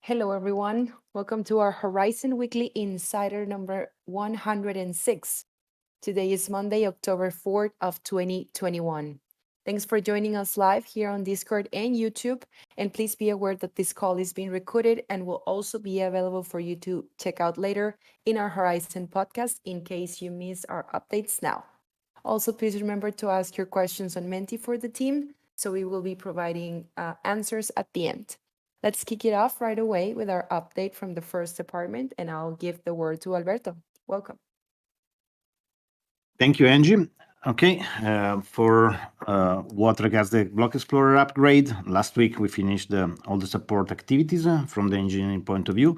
Hello, everyone. Welcome to our Horizon Weekly Insider number 106. Today is Monday, October 4th of 2021. Thanks for joining us live here on Discord and YouTube. And please be aware that this call is being recorded and will also be available for you to check out later in our Horizon podcast in case you miss our updates now. Also, please remember to ask your questions on Menti for the team, so we will be providing answers at the end. Let's kick it off right away with our update from the first department, and I'll give the word to Alberto. Welcome. Thank you, Angie. Okay, for what regards the Block Explorer upgrade, last week we finished all the support activities from the engineering point of view.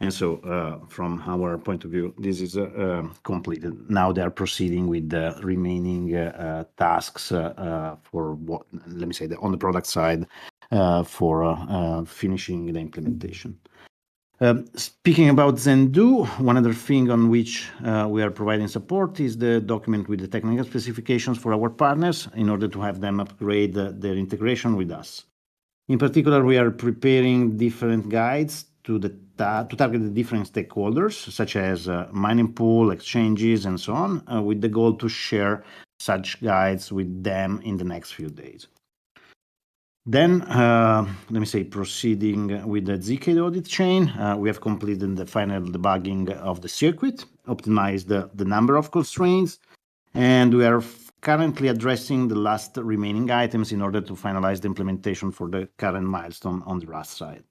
And so, from our point of view, this is completed. Now they are proceeding with the remaining tasks for what, let me say, on the product side for finishing the implementation. Speaking about Zendu, one other thing on which we are providing support is the document with the technical specifications for our partners in order to have them upgrade their integration with us. In particular, we are preparing different guides to target the different stakeholders, such as mining pool, exchanges, and so on, with the goal to share such guides with them in the next few days. Then, let me say, proceeding with the ZK audit chain, we have completed the final debugging of the circuit, optimized the number of constraints, and we are currently addressing the last remaining items in order to finalize the implementation for the current milestone on the Rust side.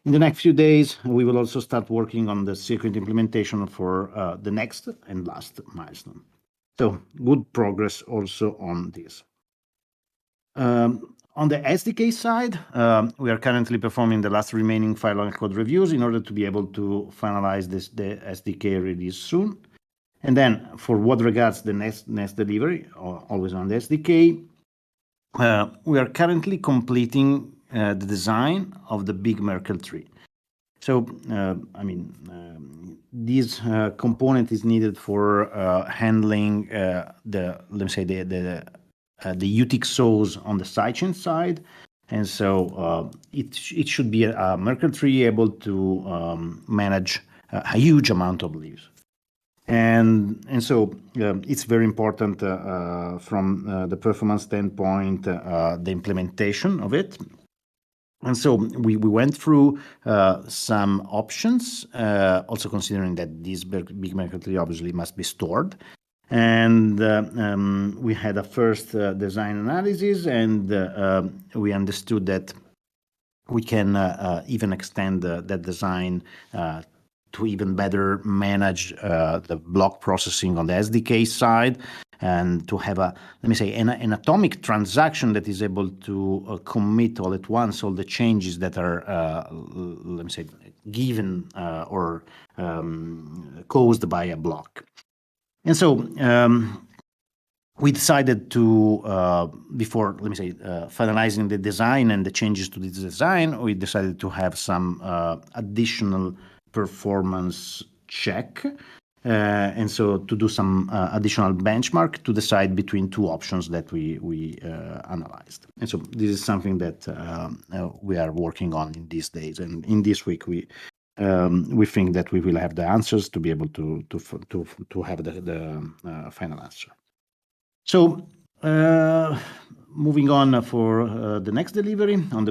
In the next few days, we will also start working on the circuit implementation for the next and last milestone. So, good progress also on this. On the SDK side, we are currently performing the last remaining file and code reviews in order to be able to finalize the SDK release soon. And then, for what regards the next delivery, always on the SDK, we are currently completing the design of the big Merkle tree. So, this component is needed for handling the UTXOs on the sidechain side. And so it should be a Merkle tree able to manage a huge amount of leaves. And so it's very important from the performance standpoint, the implementation of it. And so we went through some options, also considering that this big Merkle tree obviously must be stored. And we had a first design analysis, and we understood that we can even extend that design to even better manage the block processing on the SDK side, and to have an atomic transaction that is able to commit all at once all the changes that are, given or caused by a block. And so we decided to, before, finalizing the design and the changes to this design, we decided to have some additional performance check. And so to do some additional benchmark to decide between two options that we analyzed. And so this is something that we are working on in these days. And in this week, we think that we will have the answers to be able to have the final answer. So moving on for the next delivery on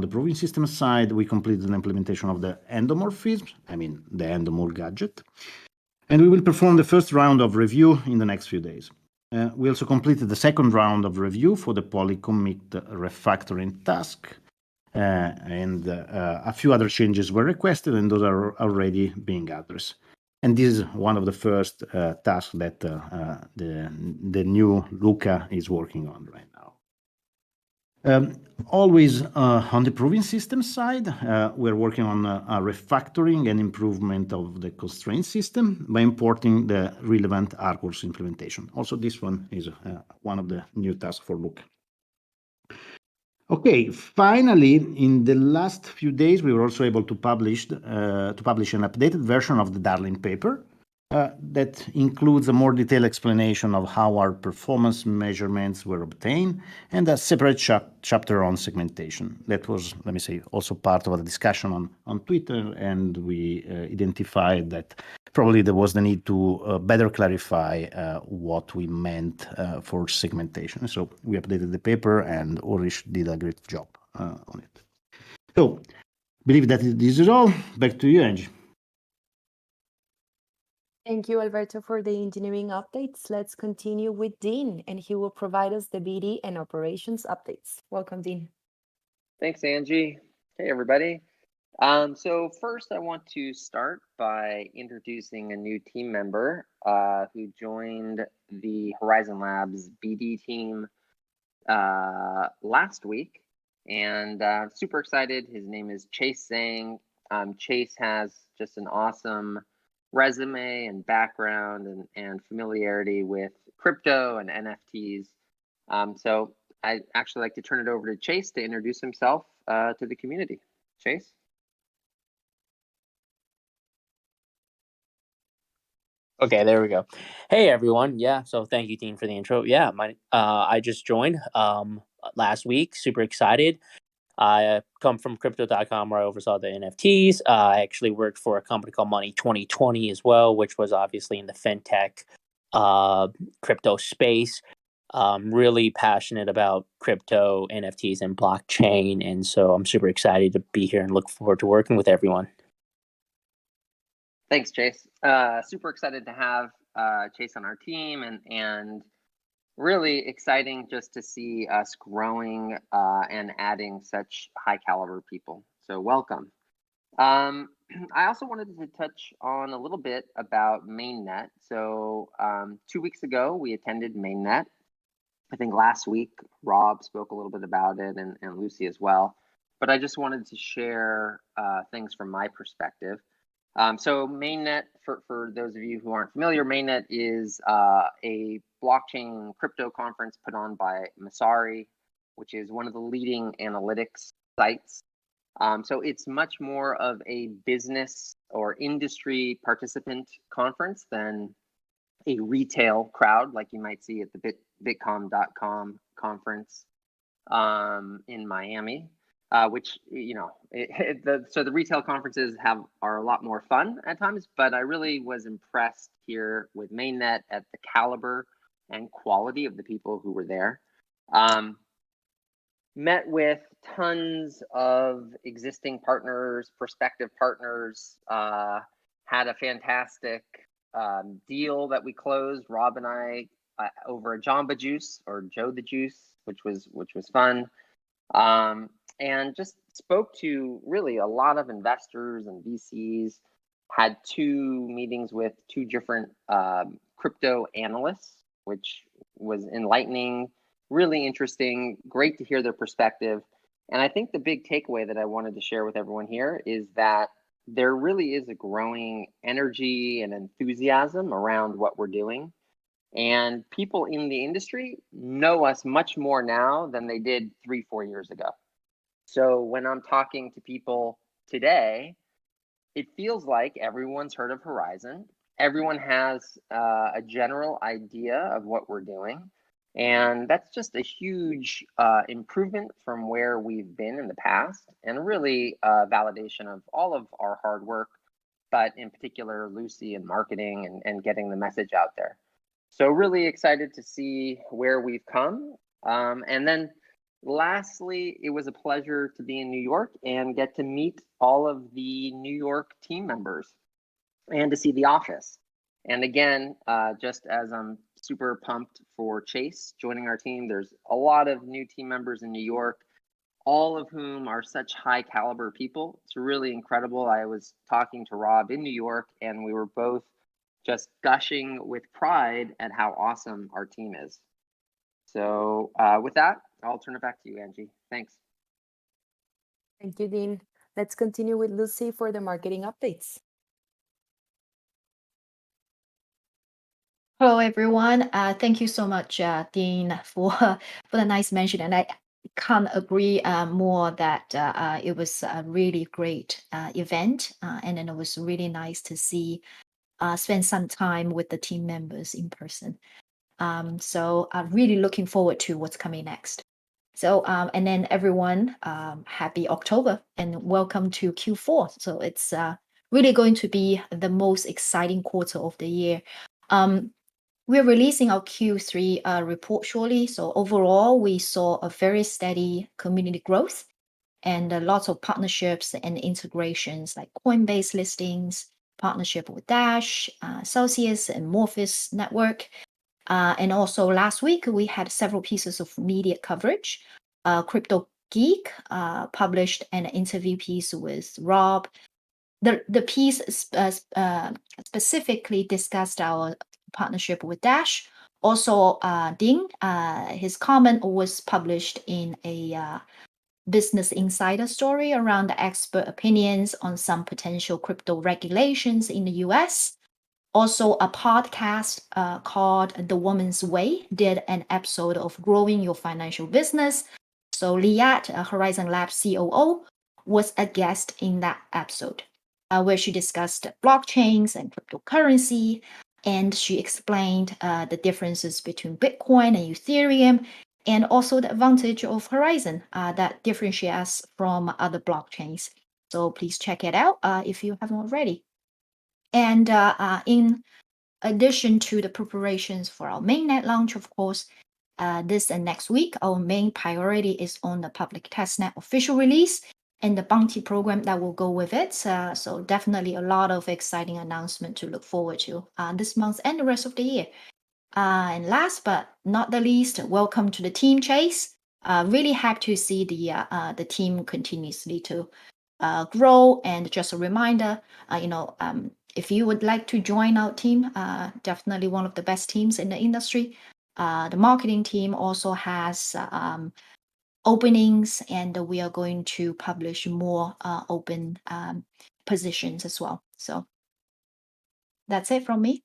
the proving system side, we completed the implementation of the endomorphism, the endomorph gadget, and we will perform the first round of review in the next few days. We also completed the second round of review for the polycommit refactoring task. And a few other changes were requested, and those are already being addressed. And this is one of the first tasks that the new Luca is working on right now. Always on the proving system side, we're working on a refactoring and improvement of the constraint system by importing the relevant artworks implementation. Also, this one is one of the new tasks for Luca. Okay, finally, in the last few days, we were also able to publish an updated version of the Darling paper, that includes a more detailed explanation of how our performance measurements were obtained and a separate chapter on segmentation. That was, let me say, also part of the discussion on Twitter, and we identified that probably there was the need to better clarify what we meant for segmentation. So we updated the paper, and Ulrich did a great job on it. So, believe that this is all. Back to you, Angie. Thank you, Alberto, for the engineering updates. Let's continue with Dean, and he will provide us the BD and operations updates. Welcome, Dean. Thanks, Angie. Hey, everybody. So first, I want to start by introducing a new team member who joined the Horizen Labs BD team last week, and super excited. His name is Chase Zhang. Chase has just an awesome resume and background and familiarity with crypto and NFTs. So I'd actually like to turn it over to Chase to introduce himself to the community. Chase? Okay, there we go. Hey everyone. Yeah, so thank you, Dean, for the intro. Yeah, I just joined last week. Super excited. I come from crypto.com where I oversaw the NFTs. I actually worked for a company called Money 2020 as well, which was obviously in the fintech crypto space. Really passionate about crypto, NFTs, and blockchain. And so I'm super excited to be here and look forward to working with everyone. Thanks, Chase. Super excited to have Chase on our team and really exciting just to see us growing and adding such high caliber people. So welcome. I also wanted to touch on a little bit about mainnet. So 2 weeks ago, we attended mainnet. I think last week, Rob spoke a little bit about it and Lucy as well. But I just wanted to share things from my perspective. So mainnet, for those of you who aren't familiar, mainnet is a blockchain crypto conference put on by Masari, which is one of the leading analytics sites. So it's much more of a business or industry participant conference than a retail crowd like you might see at the bitcom.com conference in Miami. Which so the retail conferences are a lot more fun at times, but I really was impressed here with mainnet at the caliber and quality of the people who were there. Met with tons of existing partners, prospective partners. Had a fantastic deal that we closed, Rob and I, over a Jamba Juice or Joe the Juice, which was fun. And just spoke to really a lot of investors and VCs, had 2 meetings with 2 different crypto analysts, which was enlightening, really interesting, great to hear their perspective. And I think the big takeaway that I wanted to share with everyone here is that there really is a growing energy and enthusiasm around what we're doing. And people in the industry know us much more now than they did 3-4 years ago. So when I'm talking to people today, it feels like everyone's heard of Horizen. Everyone has a general idea of what we're doing. And that's just a huge improvement from where we've been in the past, and really a validation of all of our hard work, but in particular, Lucy and marketing and getting the message out there. So really excited to see where we've come. And then lastly, it was a pleasure to be in New York and get to meet all of the New York team members and to see the office. And again, just as I'm super pumped for Chase joining our team, there's a lot of new team members in New York, all of whom are such high caliber people. It's really incredible. I was talking to Rob in New York, and we were both just gushing with pride at how awesome our team is. So with that, I'll turn it back to you, Angie. Thanks. Thank you, Dean. Let's continue with Lucy for the marketing updates. Hello, everyone. Thank you so much, Dean, for the nice mention. And I can't agree more that it was a really great event. And then it was really nice to see spend some time with the team members in person. So I'm really looking forward to what's coming next. So, and then everyone, happy October and welcome to Q4. So it's really going to be the most exciting quarter of the year. We're releasing our Q3 report shortly. So overall, we saw a very steady community growth and lots of partnerships and integrations like Coinbase listings, partnership with Dash, Celsius, and Morpheus Network. And also last week, we had several pieces of media coverage. Crypto Geek published an interview piece with Rob. The piece specifically discussed our partnership with Dash. Also, Ding, his comment was published in a Business Insider story around the expert opinions on some potential crypto regulations in the US. Also, a podcast called The Woman's Way did an episode of Growing Your Financial Business. So, Liat, Horizen Labs COO, was a guest in that episode where she discussed blockchains and cryptocurrency. And she explained the differences between Bitcoin and Ethereum, and also the advantage of Horizen that differentiates us from other blockchains. So please check it out if you haven't already. And in addition to the preparations for our mainnet launch, of course, this and next week, our main priority is on the public testnet official release and the bounty program that will go with it. So definitely a lot of exciting announcement to look forward to this month and the rest of the year. And last but not the least, welcome to the team, Chase. Really happy to see the team continuously to grow. And just a reminder, if you would like to join our team, definitely one of the best teams in the industry. The marketing team also has openings, and we are going to publish more open positions as well. So that's it from me.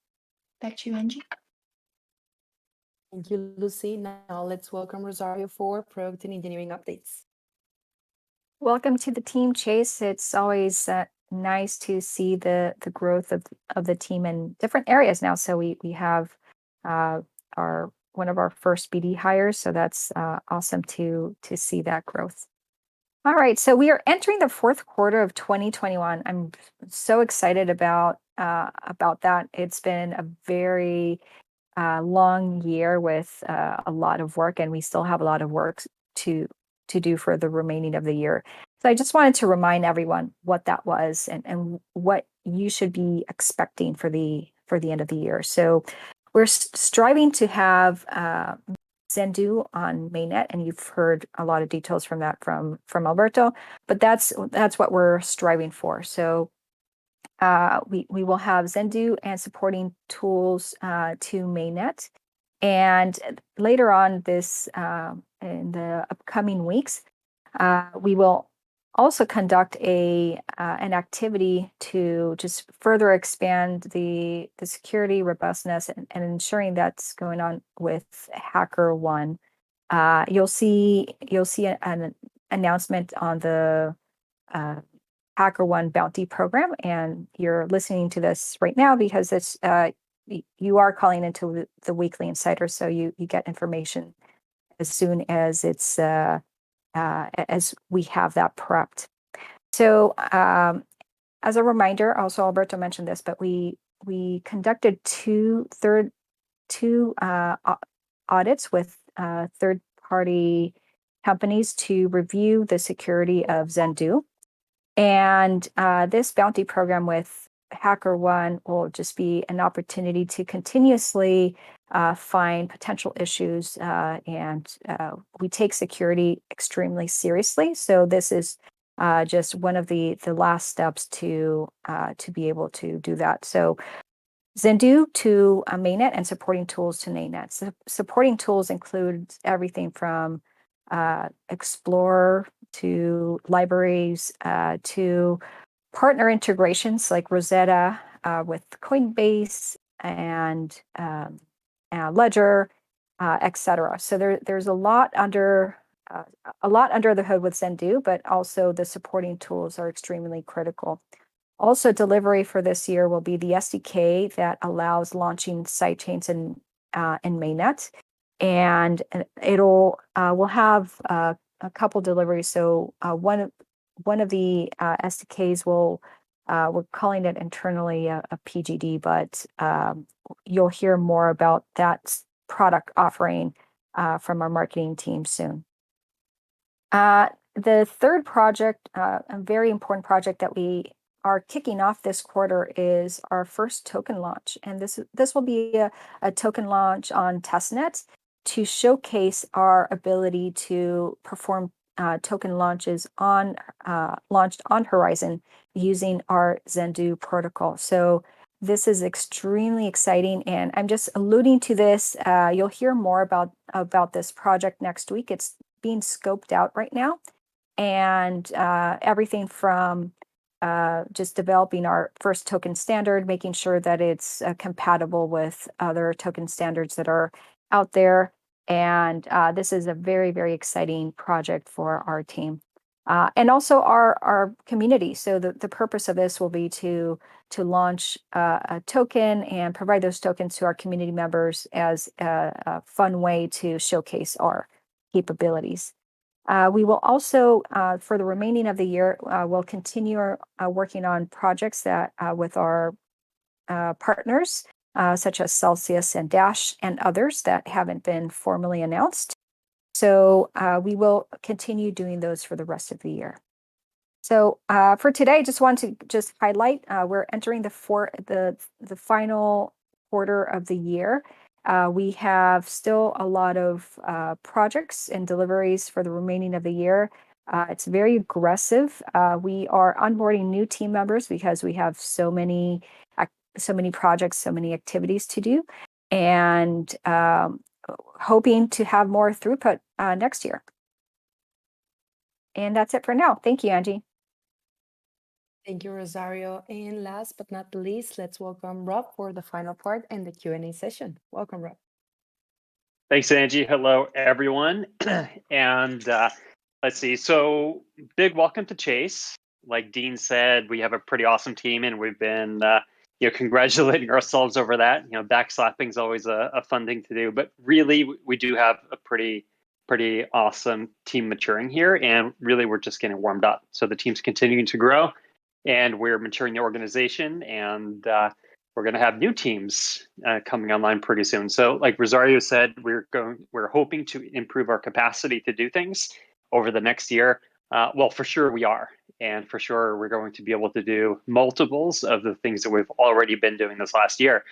Back to you, Angie. Thank you, Lucy. Now let's welcome Rosario for product and engineering updates. Welcome to the team, Chase. It's always nice to see the growth of the team in different areas now. So we have our one of our first BD hires, so that's awesome to see that growth. All right, so we are entering the fourth quarter of 2021. I'm so excited about that. It's been a very long year with a lot of work, and we still have a lot of work to do for the remaining of the year. So I just wanted to remind everyone what that was and what you should be expecting for the end of the year. So we're striving to have Zendoo on mainnet, and you've heard a lot of details from that from Alberto, but that's what we're striving for. So we will have Zendoo and supporting tools to mainnet. And later on this, in the upcoming weeks, we will also conduct an activity to just further expand the security robustness and ensuring that's going on with HackerOne. You'll see an announcement on the HackerOne bounty program, and you're listening to this right now because it's you are calling into the weekly insider, so you get information as soon as it's as we have that prepped. So as a reminder, also Alberto mentioned this, but we conducted two audits with third-party companies to review the security of Zendoo. And this bounty program with HackerOne will just be an opportunity to continuously find potential issues, and we take security extremely seriously. So this is just one of the last steps to be able to do that. So Zendoo to mainnet and supporting tools to mainnet. So supporting tools include everything from Explorer to libraries to partner integrations like Rosetta with Coinbase and Ledger, etc. So there's a lot under the hood with Zendoo, but also the supporting tools are extremely critical. Also, delivery for this year will be the SDK that allows launching sidechains in mainnet, and we'll have a couple deliveries. So one of the SDKs we're calling it internally a PGD, but you'll hear more about that product offering from our marketing team soon. The third project, a very important project that we are kicking off this quarter, is our first token launch. And this will be a token launch on testnet to showcase our ability to perform token launches launched on Horizen using our Zendoo protocol. So this is extremely exciting, and I'm just alluding to this. You'll hear more about this project next week. It's being scoped out right now, and everything from just developing our first token standard, making sure that it's compatible with other token standards that are out there. And this is a very, very exciting project for our team. And also our community. So the purpose of this will be to launch a token and provide those tokens to our community members as a fun way to showcase our capabilities. We will also, for the remaining of the year, we'll continue working on projects that with our partners, such as Celsius and Dash and others that haven't been formally announced. So we will continue doing those for the rest of the year. So for today, I just want to highlight, we're entering the final quarter of the year. We have still a lot of projects and deliveries for the remaining of the year. It's very aggressive. We are onboarding new team members because we have so many projects, so many activities to do, and hoping to have more throughput next year. And that's it for now. Thank you, Angie. Thank you, Rosario. And last but not least, let's welcome Rob for the final part and the Q&A session. Welcome, Rob. Thanks, Angie. Hello, everyone. And let's see. So big welcome to Chase. Like Dean said, we have a pretty awesome team, and we've been congratulating ourselves over that. Backslapping is always a fun thing to do, but really we do have a pretty awesome team maturing here, and really we're just getting warmed up. So the team's continuing to grow, and we're maturing the organization, and we're going to have new teams coming online pretty soon. So like Rosario said, we're hoping to improve our capacity to do things over the next year. Well, for sure we are. And for sure we're going to be able to do multiples of the things that we've already been doing this last year.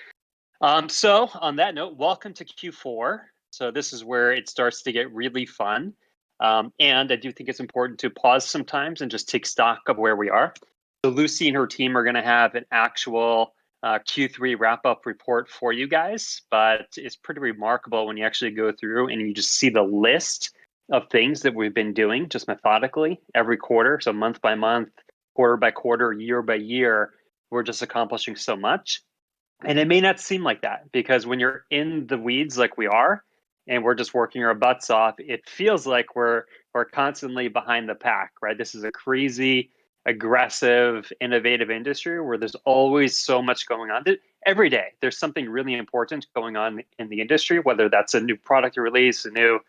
So on that note, welcome to Q4. So this is where it starts to get really fun. And I do think it's important to pause sometimes and just take stock of where we are. So Lucy and her team are going to have an actual Q3 wrap-up report for you guys, but it's pretty remarkable when you actually go through and you just see the list of things that we've been doing just methodically every quarter. So month by month, quarter by quarter, year by year, we're just accomplishing so much. And it may not seem like that, because when you're in the weeds like we are, and we're just working our butts off, it feels like we're constantly behind the pack, right? This is a crazy, aggressive, innovative industry where there's always so much going on. Every day, there's something really important going on in the industry, whether that's a new product release, a new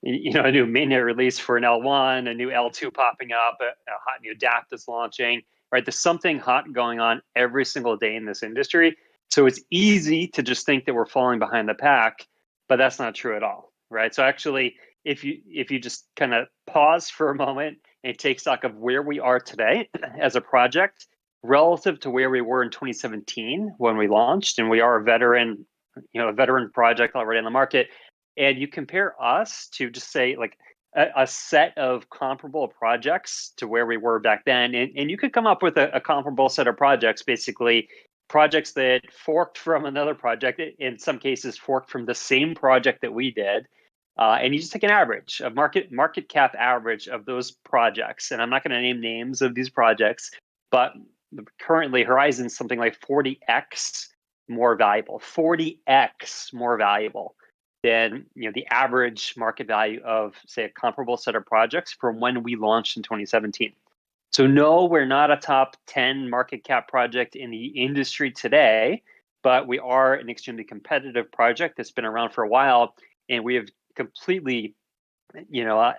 mainnet release for an L1, a new L2 popping up, a hot new DApp that's launching, right? There's something hot going on every single day in this industry. So it's easy to just think that we're falling behind the pack, but that's not true at all, right? So actually, if you just kind of pause for a moment and take stock of where we are today as a project relative to where we were in 2017 when we launched, and we are a veteran project already in the market, and you compare us to just say like a set of comparable projects to where we were back then, and you could come up with a comparable set of projects, basically projects that forked from another project, in some cases forked from the same project that we did, and you just take an average, a market cap average of those projects. And I'm not going to name names of these projects, but currently Horizen's something like 40x more valuable, 40x more valuable than the average market value of, say, a comparable set of projects from when we launched in 2017. So no, we're not a top 10 market cap project in the industry today, but we are an extremely competitive project that's been around for a while, and we have completely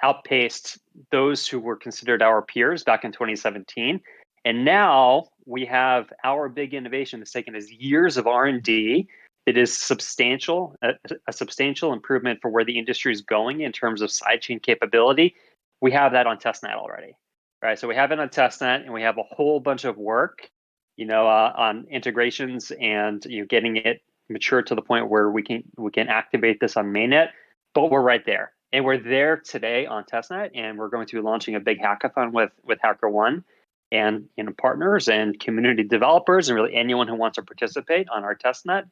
outpaced those who were considered our peers back in 2017. And now we have our big innovation that's taken us years of R&D. It is substantial, a substantial improvement for where the industry is going in terms of sidechain capability. We have that on testnet already, right? So we have it on testnet, and we have a whole bunch of work, on integrations and getting it mature to the point where we can activate this on mainnet. But we're right there. And we're there today on testnet, and we're going to be launching a big hackathon with HackerOne and partners and community developers and really anyone who wants to participate on our testnet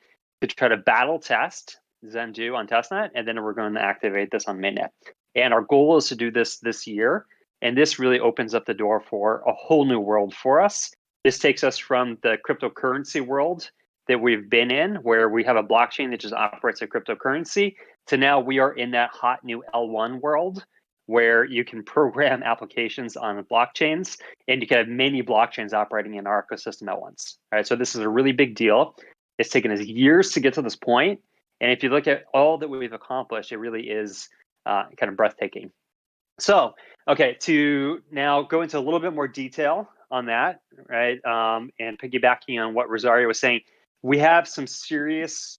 to try to battle test Zendoo on testnet, and then we're going to activate this on mainnet. And our goal is to do this year, and this really opens up the door for a whole new world for us. This takes us from the cryptocurrency world that we've been in, where we have a blockchain that just operates a cryptocurrency, to now we are in that hot new L1 world where you can program applications on blockchains, and you can have many blockchains operating in our ecosystem at once. All right, so this is a really big deal. It's taken us years to get to this point, and if you look at all that we've accomplished, it really is kind of breathtaking. So, okay, to now go into a little bit more detail on that, right, and piggybacking on what Rosario was saying, we have some seriously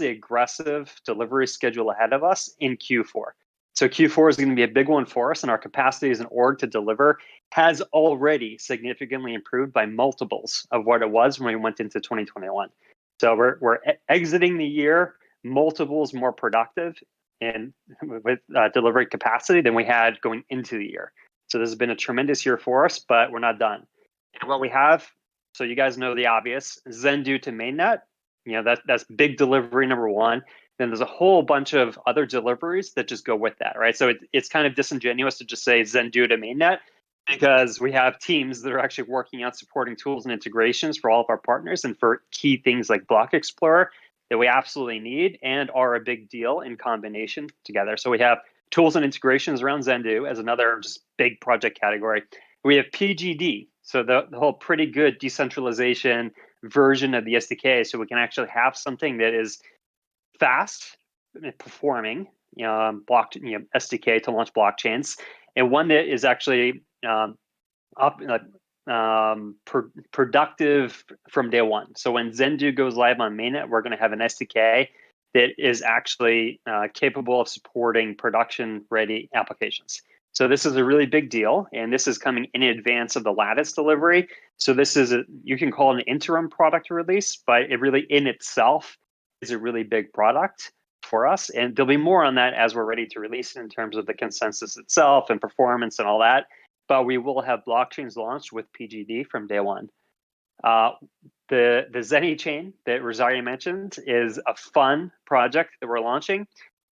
aggressive delivery schedule ahead of us in Q4. So Q4 is going to be a big one for us, and our capacity as an org to deliver has already significantly improved by multiples of what it was when we went into 2021. So we're exiting the year multiples more productive and with delivery capacity than we had going into the year. So this has been a tremendous year for us, but we're not done. And what we have, so you guys know the obvious, Zendoo to mainnet, that's big delivery number one. Then there's a whole bunch of other deliveries that just go with that, right? So it's kind of disingenuous to just say Zendoo to mainnet, because we have teams that are actually working on supporting tools and integrations for all of our partners and for key things like Block Explorer that we absolutely need and are a big deal in combination together. So we have tools and integrations around Zendoo as another just big project category. We have PGD, so the whole pretty good decentralization version of the SDK, so we can actually have something that is fast performing, SDK to launch blockchains, and one that is actually productive from day one. So when Zendoo goes live on mainnet, we're going to have an SDK that is actually capable of supporting production-ready applications. So this is a really big deal, and this is coming in advance of the Lattice delivery. So this is you can call it an interim product release, but it really in itself is a really big product for us. And there'll be more on that as we're ready to release it in terms of the consensus itself and performance and all that. But we will have blockchains launched with PGD from day one. The Zenny chain that Rosario mentioned is a fun project that we're launching.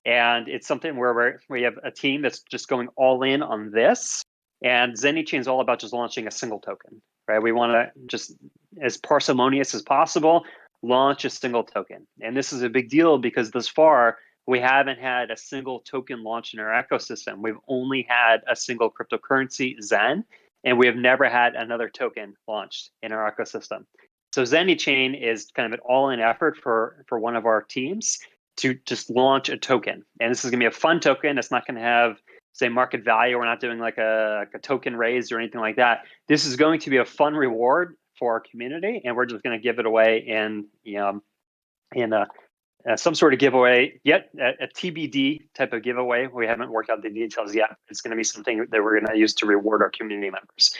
And it's something where we have a team that's just going all in on this. And Zenny chain is all about just launching a single token, right? We want to just, as parsimonious as possible, launch a single token. And this is a big deal because thus far, we haven't had a single token launch in our ecosystem. We've only had a single cryptocurrency, Zen, and we have never had another token launched in our ecosystem. So Zenny chain is kind of an all-in effort for one of our teams to just launch a token. And this is going to be a fun token. It's not going to have, say, market value. We're not doing like a token raise or anything like that. This is going to be a fun reward for our community, and we're just going to give it away in some sort of giveaway, yet a TBD type of giveaway. We haven't worked out the details yet. It's going to be something that we're going to use to reward our community members.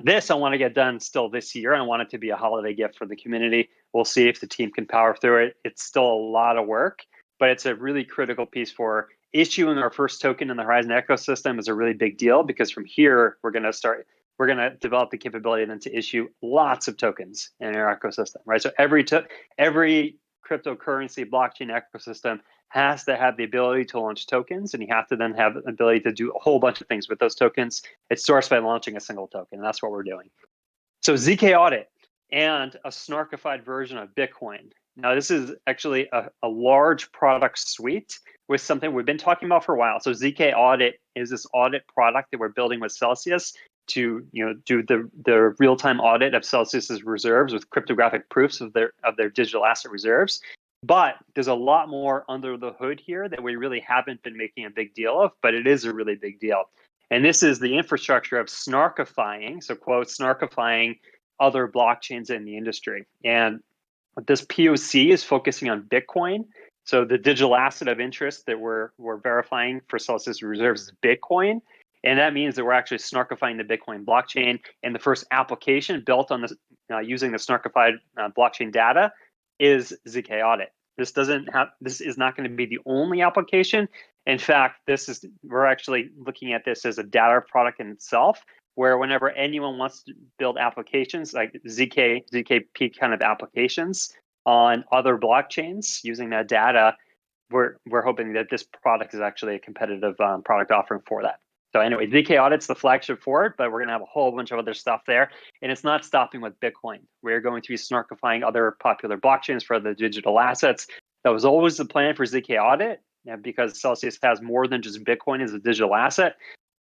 This I want to get done still this year. I want it to be a holiday gift for the community. We'll see if the team can power through it. It's still a lot of work, but it's a really critical piece for issuing our first token in the Horizen ecosystem is a really big deal, because from here, we're going to develop the capability then to issue lots of tokens in our ecosystem, right? So every cryptocurrency blockchain ecosystem has to have the ability to launch tokens, and you have to then have the ability to do a whole bunch of things with those tokens. It starts by launching a single token, and that's what we're doing. So ZK Audit and a snarkified version of Bitcoin Now, this is actually a large product suite with something we've been talking about for a while. So ZK Audit is this audit product that we're building with Celsius to do the real-time audit of Celsius's reserves with cryptographic proofs of their digital asset reserves. But there's a lot more under the hood here that we really haven't been making a big deal of, but it is a really big deal. And this is the infrastructure of snarkifying, so quote, snarkifying other blockchains in the industry. And this POC is focusing on Bitcoin. So the digital asset of interest that we're verifying for Celsius reserves is Bitcoin. And that means that we're actually snarkifying the Bitcoin blockchain. And the first application built on this using the snarkified blockchain data is ZK Audit. This is not going to be the only application. In fact, we're actually looking at this as a data product in itself, where whenever anyone wants to build applications like ZKP kind of applications on other blockchains using that data, we're hoping that this product is actually a competitive product offering for that. So anyway, ZK Audit's the flagship for it, but we're going to have a whole bunch of other stuff there. And it's not stopping with Bitcoin. We're going to be snarkifying other popular blockchains for the digital assets. That was always the plan for ZK Audit, because Celsius has more than just Bitcoin as a digital asset.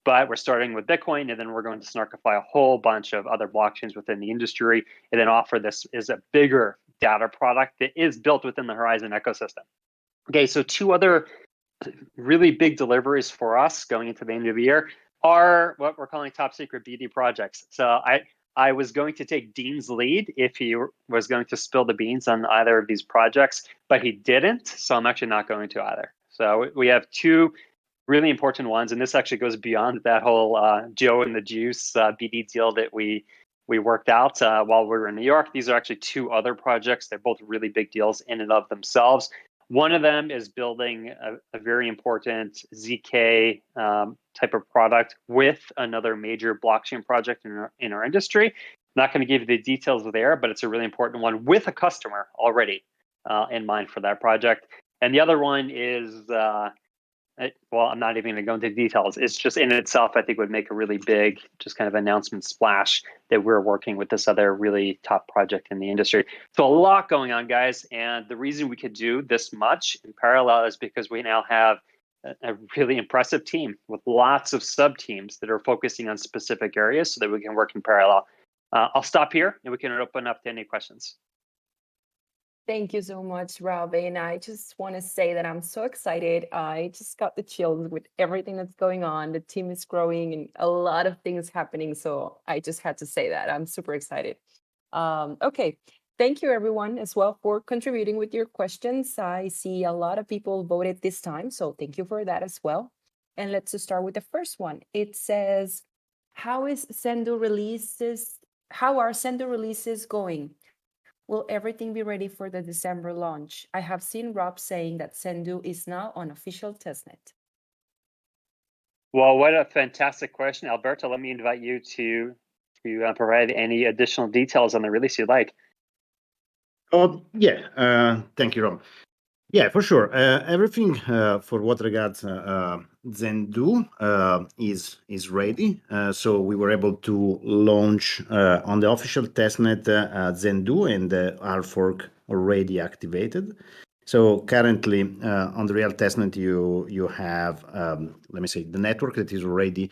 But we're starting with Bitcoin, and then we're going to snarkify a whole bunch of other blockchains within the industry, and then offer this as a bigger data product that is built within the Horizen ecosystem. Okay, so two other really big deliveries for us going into the end of the year are what we're calling top secret BD projects. So I was going to take Dean's lead if he was going to spill the beans on either of these projects, but he didn't. So I'm actually not going to either. So we have two really important ones, and this actually goes beyond that whole Joe and the Juice BD deal that we worked out while we were in New York. These are actually two other projects. They're both really big deals in and of themselves. One of them is building a very important ZK type of product with another major blockchain project in our industry. I'm not going to give you the details there, but it's a really important one with a customer already in mind for that project. And the other one is, I'm not even going to go into details. It's just in itself, I think, would make a really big just kind of announcement splash that we're working with this other really top project in the industry. So a lot going on, guys. And the reason we could do this much in parallel is because we now have a really impressive team with lots of sub teams that are focusing on specific areas so that we can work in parallel. I'll stop here and we can open up to any questions. Thank you so much, Rob. And I just want to say that I'm so excited. I just got the chills with everything that's going on. The team is growing and a lot of things happening. So I just had to say that. I'm super excited. Okay. Thank you, everyone, as well, for contributing with your questions. I see a lot of people voted this time. So thank you for that as well. And let's just start with the first one. It says, how are Sendu releases going? Will everything be ready for the December launch? I have seen Rob saying that Sendu is now on official testnet. Well, what a fantastic question, Alberto. Let me invite you to provide any additional details on the release you'd like. Thank you, Rob. Yeah, for sure. Everything for what regards Zendu is ready. So we were able to launch on the official testnet Zendu, and the RFork already activated. So currently on the real testnet, you have the network that is already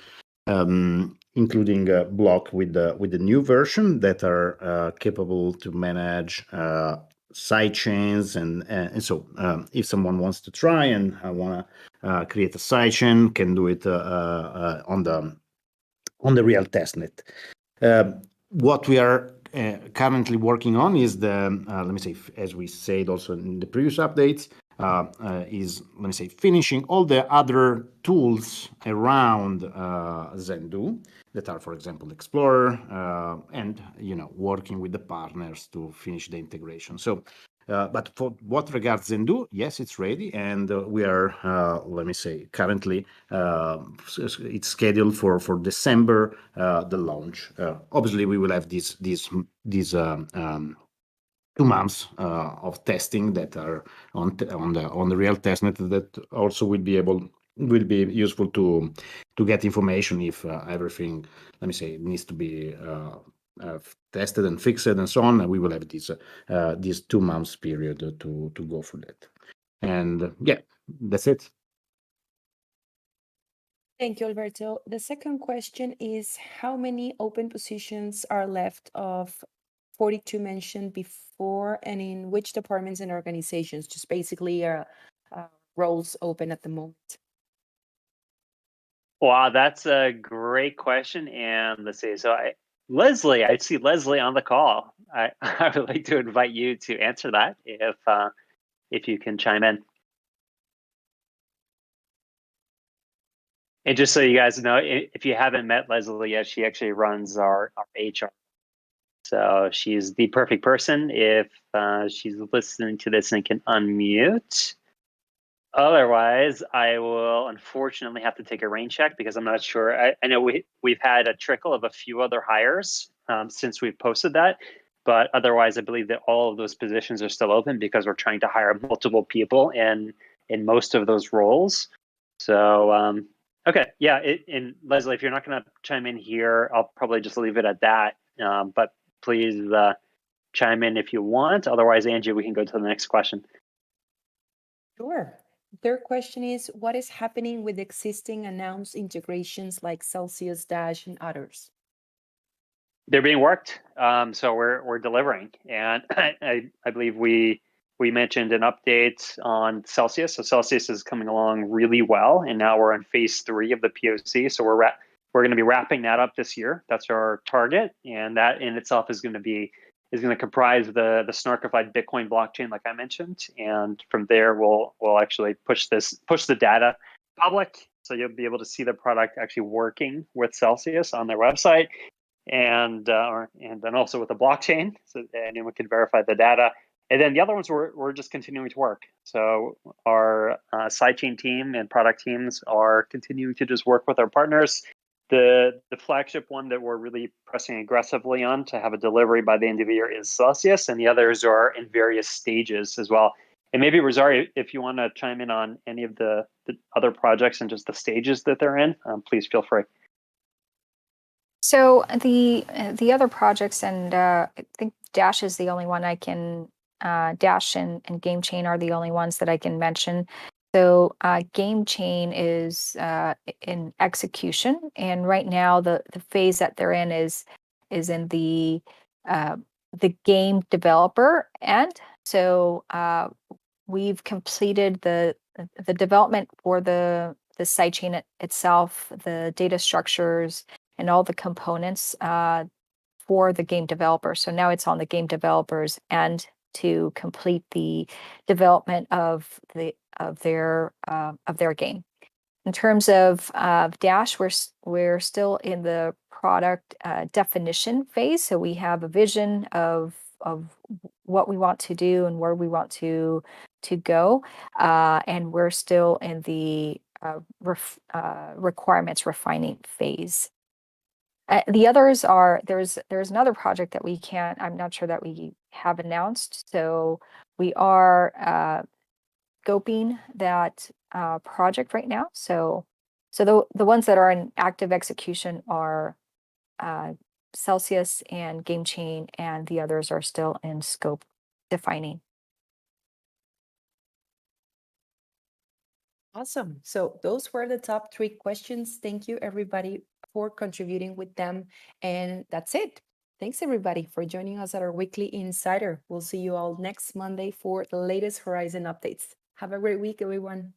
including a block with the new version that are capable to manage side chains, and so if someone wants to try and want to create a side chain, can do it on the real testnet. What we are currently working on is as we said also in the previous updates, is finishing all the other tools around Zendu that are, for example, Explorer, and working with the partners to finish the integration. So, but for what regards Zendu, yes, it's ready, and we are currently it's scheduled for December the launch. Obviously, we will have these 2 months of testing that are on the real testnet that also will be useful to get information if everything needs to be tested and fixed and so on, and we will have this 2 months period to go for that. And yeah, that's it. Thank you, Alberto. The second question is, how many open positions are left of 42 mentioned before, and in which departments and organizations? Just basically roles open at the moment. Wow, that's a great question. And let's see. So Leslie, I see Leslie on the call. I would like to invite you to answer that if you can chime in. And just so you guys know, if you haven't met Leslie yet, she actually runs our HR. So she's the perfect person if she's listening to this and can unmute. Otherwise, I will unfortunately have to take a rain check because I'm not sure. I know we've had a trickle of a few other hires since we've posted that, but otherwise, I believe that all of those positions are still open because we're trying to hire multiple people in most of those roles. So okay, yeah. And Leslie, if you're not going to chime in here, I'll probably just leave it at that. But please chime in if you want. Otherwise, Angie, we can go to the next question. Sure. Third question is, what is happening with existing announced integrations like Celsius, Dash, and others? They're being worked, so we're delivering, and I believe we mentioned an update on Celsius. So Celsius is coming along really well, and now we're on phase 3 of the POC. So we're going to be wrapping that up this year. That's our target, and that in itself is going to comprise the snarkified Bitcoin blockchain, like I mentioned, and from there we'll actually push the data public, so you'll be able to see the product actually working with Celsius on their website. And then also with the blockchain, so anyone can verify the data. And then the other ones we're just continuing to work. So our sidechain team and product teams are continuing to just work with our partners. The flagship one that we're really pressing aggressively on to have a delivery by the end of the year is Celsius, and the others are in various stages as well. And maybe Rosario, if you want to chime in on any of the other projects and just the stages that they're in, please feel free. So the other projects, and I think Dash is the only one I can. Dash and Game Chain are the only ones that I can mention. So Game Chain is in execution, and right now the phase that they're in is in the game developer end. So we've completed the development for the sidechain itself, the data structures, and all the components for the game developer. So now it's on the game developers end to complete the development of their game. In terms of Dash, we're still in the product definition phase. So we have a vision of what we want to do and where we want to go, and we're still in the requirements refining phase. The others are there's another project that I'm not sure that we have announced. So we are scoping that project right now. So the ones that are in active execution are Celsius and Game Chain, and the others are still in scope defining. Awesome. So those were the top 3 questions. Thank you, everybody, for contributing with them. And that's it. Thanks, everybody, for joining us at our weekly Insider. We'll see you all next Monday for the latest Horizen updates. Have a great week, everyone.